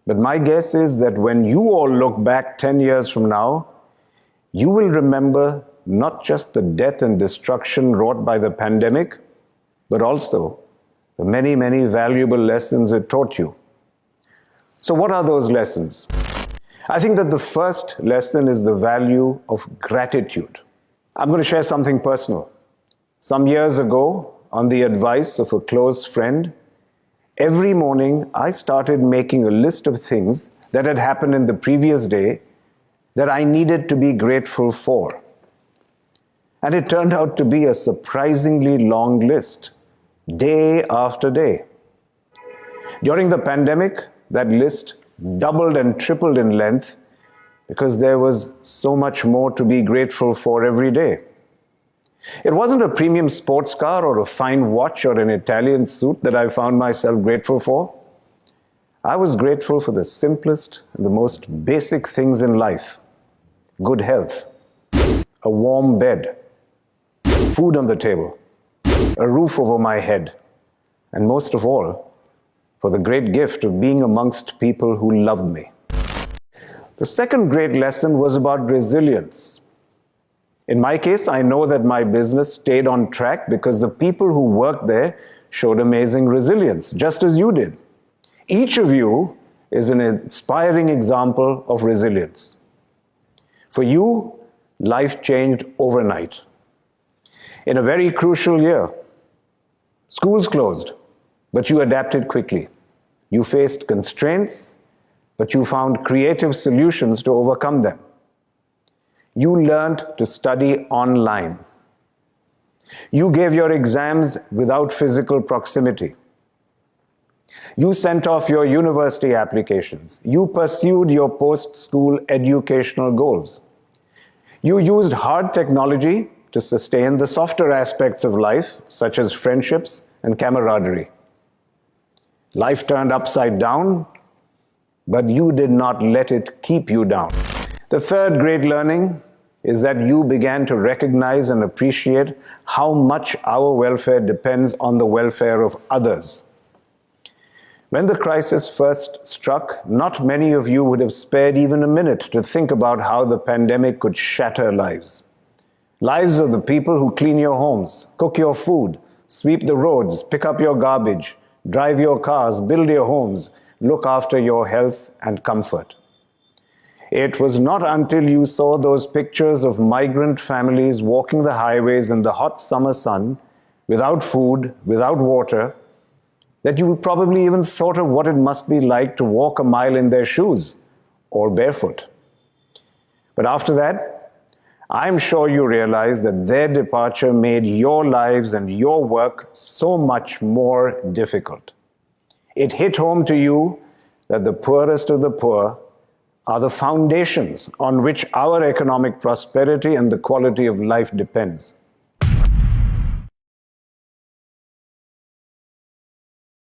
But my guess is that when you all look back 10 years from now, you will remember not just the death and destruction wrought by the pandemic, but also the many, many valuable lessons it taught you. So what are those lessons? I think that the first lesson is the value of gratitude. I'm going to share something personal. Some years ago, on the advice of a close friend, every morning I started making a list of things that had happened in the previous day that I needed to be grateful for. And it turned out to be a surprisingly long list, day after day. During the pandemic, that list doubled and tripled in length because there was so much more to be grateful for every day. It wasn't a premium sports car or a fine watch or an Italian suit that I found myself grateful for. I was grateful for the simplest and the most basic things in life. Good health, a warm bed, food on the table, a roof over my head, and most of all, for the great gift of being amongst people who loved me. The second great lesson was about resilience. In my case, I know that my business stayed on track because the people who worked there showed amazing resilience, just as you did. Each of you is an inspiring example of resilience. For you, life changed overnight. In a very crucial year, schools closed, but you adapted quickly. You faced constraints, but you found creative solutions to overcome them. You learned to study online. You gave your exams without physical proximity. You sent off your university applications. You pursued your post-school educational goals. You used hard technology to sustain the softer aspects of life, such as friendships and camaraderie. Life turned upside down, but you did not let it keep you down. The third great learning is that you began to recognize and appreciate how much our welfare depends on the welfare of others. When the crisis first struck, not many of you would have spared even a minute to think about how the pandemic could shatter lives. Lives of the people who clean your homes, cook your food, sweep the roads, pick up your garbage, drive your cars, build your homes, look after your health and comfort. It was not until you saw those pictures of migrant families walking the highways in the hot summer sun, without food, without water, that you probably even thought of what it must be like to walk a mile in their shoes or barefoot. But after that, I'm sure you realize that their departure made your lives and your work so much more difficult. It hit home to you that the poorest of the poor are the foundations on which our economic prosperity and the quality of life depends.